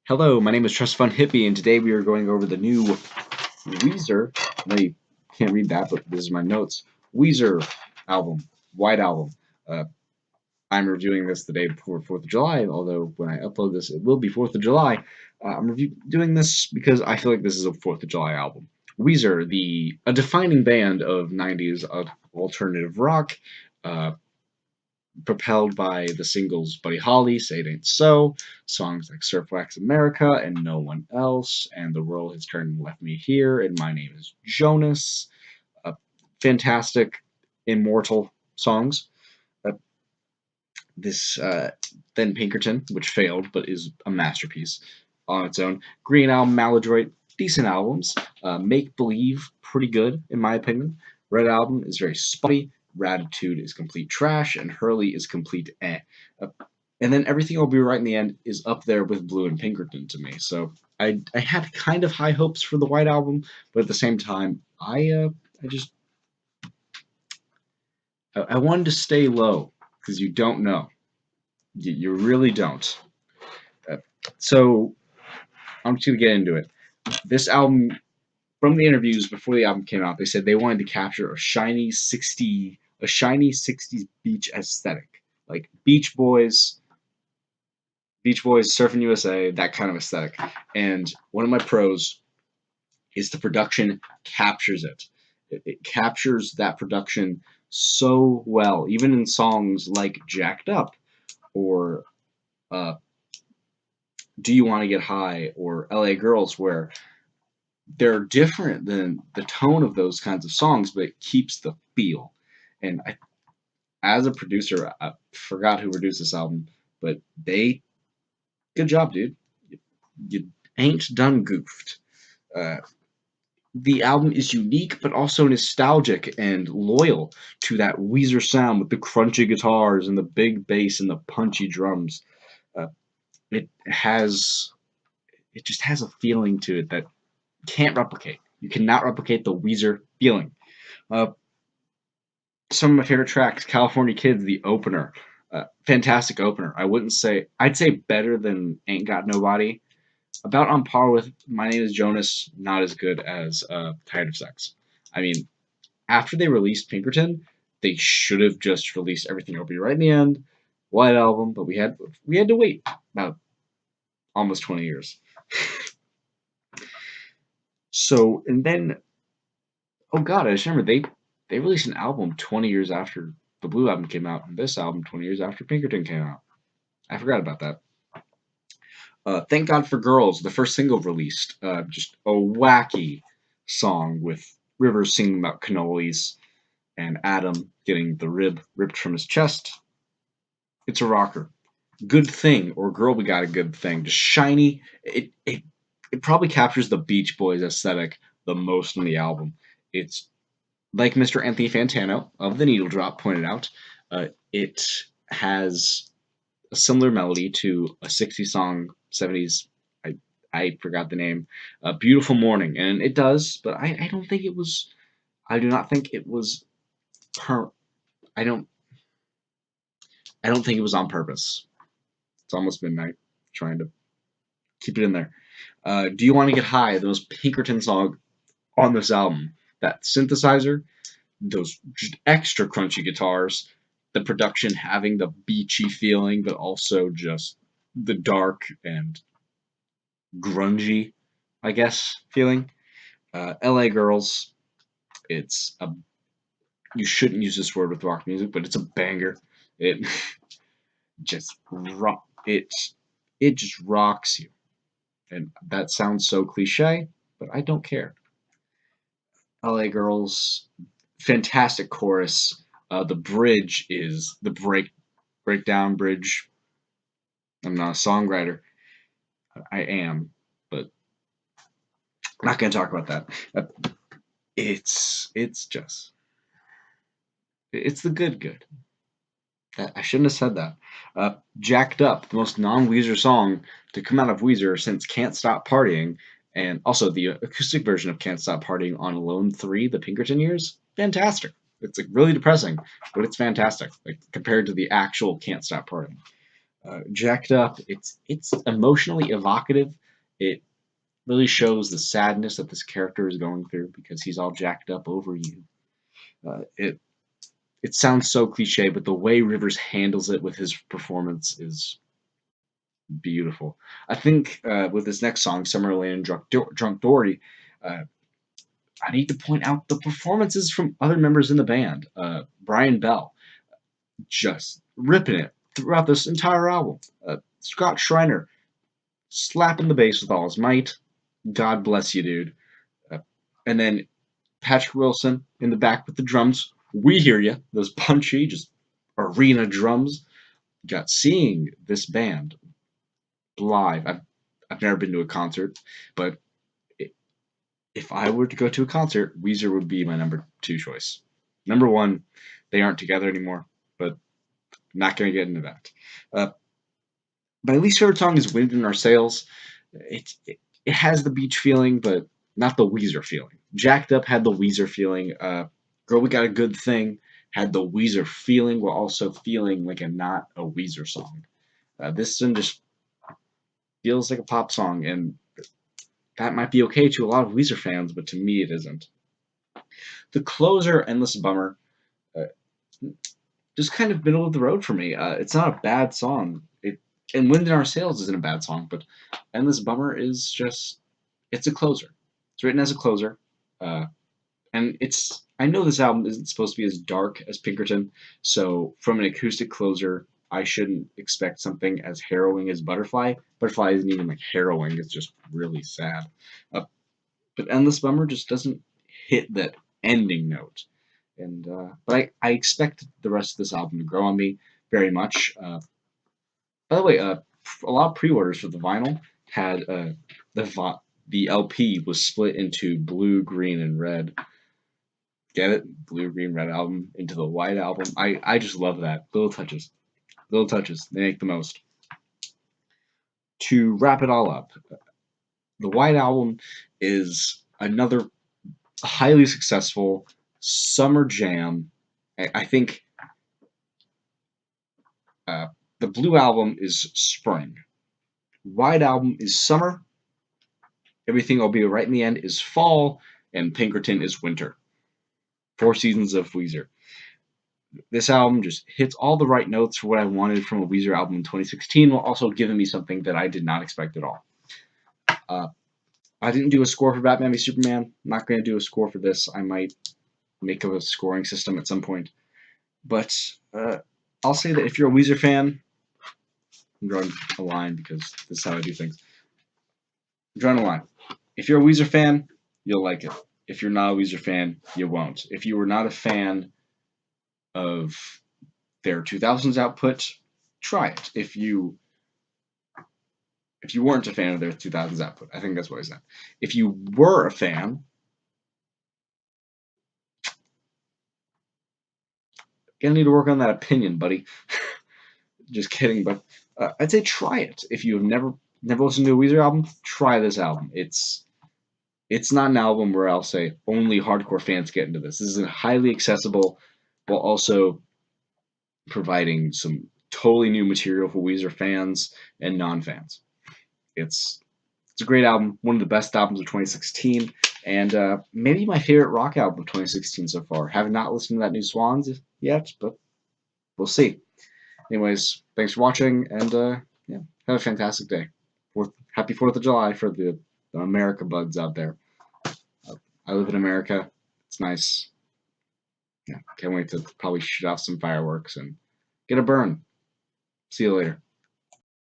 Hello, my name is Trust Fund Hippie, and today we are going over the new Weezer. I know you can't read that, but this is my notes. Weezer album, White Album. Uh, I'm reviewing this the day before 4th of July, although when I upload this, it will be 4th of July. I'm doing this because I feel like this is a 4th of July album. Weezer, a defining band of 90s alternative rock, uh, propelled by the singles Buddy Holly, Say It Ain't So, songs like Surf Wax America and No One Else, and The World Has Turned and Left Me Here, and My Name is Jonas. Fantastic, immortal songs. Uh, then Pinkerton, which failed but is a masterpiece on its own. Green Album, Maladroit, decent albums. Make Believe, pretty good in my opinion. Red Album is very spotty. Ratitude is complete trash, and Hurley is complete eh. Uh, and then Everything Will Be Right in the End is up there with Blue and Pinkerton to me. So I had kind of high hopes for the White Album, but at the same time, I wanted to stay low because you don't know, you really don't. Uh, so I'm just gonna get into it. This album, from the interviews before the album came out, they said they wanted to capture a shiny 60s beach aesthetic, like Beach Boys, Surfing USA, that kind of aesthetic. And one of my pros is the production captures it. It captures that production so well, even in songs like Jacked Up or uh, Do You Want to Get High or LA Girls, where they're different than the tone of those kinds of songs, but it keeps the feel. And as a producer, I forgot who produced this album, but good job, dude. You ain't done goofed. Uh, the album is unique, but also nostalgic and loyal to that Weezer sound with the crunchy guitars and the big bass and the punchy drums. Uh, it has, it just has a feeling to it that can't replicate. You cannot replicate the Weezer feeling. Uh, some of my favorite tracks, California Kids, the opener. Fantastic opener. I'd say better than Ain't Got Nobody. About on par with My Name is Jonas, not as good as Tired of Sex. I mean, after they released Pinkerton, they should have just released Everything Will Be Right in the End, White Album, but we had to wait about almost 20 years. So, and then, oh god, I just remember they released an album 20 years after the Blue Album came out, and this album 20 years after Pinkerton came out. I forgot about that. Thank God for Girls, the first single released. Just a wacky song with Rivers singing about cannolis and Adam getting the rib ripped from his chest. It's a rocker. Good Thing or Girl We Got a Good Thing. Just shiny. It probably captures the Beach Boys aesthetic the most on the album. It's like Mr. Anthony Fantano of the Needle Drop pointed out. It has a similar melody to a 60s song, 70s. I forgot the name. Beautiful Morning, and it does, but I don't think it was. I do not think it was. Per, I don't. I don't think it was on purpose. It's almost midnight. Trying to keep it in there. Do You Want to Get High? The most Pinkerton song on this album. That synthesizer, those extra crunchy guitars, the production having the beachy feeling, but also just the dark and grungy, I guess, feeling. LA Girls, it's a you shouldn't use this word with rock music, but it's a banger. It just it just rocks you, and that sounds so cliche, but I don't care. LA Girls, fantastic chorus. The bridge is the breakdown bridge. I'm not a songwriter. I am, but I'm not going to talk about that. It's just it's the good. I shouldn't have said that. Jacked Up, the most non-Weezer song to come out of Weezer since Can't Stop Partying, and also the acoustic version of Can't Stop Partying on Alone 3, the Pinkerton years, fantastic. It's like really depressing, but it's fantastic, like compared to the actual Can't Stop Partying. Jacked Up. It's emotionally evocative. It really shows the sadness that this character is going through because he's all jacked up over you. It sounds so cliche, but the way Rivers handles it with his performance is beautiful. I think with this next song, Summer Lane and Drunk Dory, uh, I need to point out the performances from other members in the band. Brian Bell, just ripping it throughout this entire album. Scott Schreiner, slapping the bass with all his might. God bless you, dude. Uh, and then Patrick Wilson in the back with the drums. We hear you. Those punchy, just arena drums. Got seeing this band live. I've never been to a concert, but if I were to go to a concert, Weezer would be my number 2 choice. Number 1, they aren't together anymore, but I'm not going to get into that. Uh, my least favorite song is Wind in Our Sails. It has the beach feeling, but not the Weezer feeling. Jacked Up had the Weezer feeling. Girl, We Got a Good Thing had the Weezer feeling while also feeling like not a Weezer song. This one just feels like a pop song, and that might be okay to a lot of Weezer fans, but to me it isn't. The closer, Endless Bummer, uh, just kind of middle of the road for me. It's not a bad song. And Wind in Our Sails isn't a bad song, but Endless Bummer is just, it's a closer. It's written as a closer. Uh, and I know this album isn't supposed to be as dark as Pinkerton, so from an acoustic closer, I shouldn't expect something as harrowing as Butterfly. Butterfly isn't even like harrowing, it's just really sad. Uh, but Endless Bummer just doesn't hit that ending note. And but I expect the rest of this album to grow on me very much. By the way, a lot of pre-orders for the vinyl had the LP was split into blue, green, and red. Get it? Blue, green, red album into the white album. I just love that. Little touches. Little touches. They make the most. To wrap it all up, the white album is another highly successful summer jam. I think uh, the blue album is spring. White album is summer. Everything Will Be Right in the End is fall. And Pinkerton is winter. 4 seasons of Weezer. This album just hits all the right notes for what I wanted from a Weezer album in 2016, while also giving me something that I did not expect at all. I didn't do a score for Batman v Superman. I'm not going to do a score for this. I might make up a scoring system at some point. But I'll say that if you're a Weezer fan, I'm drawing a line because this is how I do things. I'm drawing a line. If you're a Weezer fan, you'll like it. If you're not a Weezer fan, you won't. If you were not a fan of their 2000s output, try it. If you weren't a fan of their 2000s output, I think that's what I said. If you were a fan, gonna need to work on that opinion, buddy. Just kidding, but I'd say try it. If you have never listened to a Weezer album, try this album. It's not an album where I'll say only hardcore fans get into this. This is highly accessible, while also providing some totally new material for Weezer fans and non-fans. It's a great album, one of the best albums of 2016, and maybe my favorite rock album of 2016 so far. Have not listened to that new Swans yet, but we'll see. Anyways, thanks for watching, and yeah, have a fantastic day. Happy 4th of July for the America buds out there. I live in America. It's nice. Yeah, can't wait to probably shoot off some fireworks and get a burn. See you later.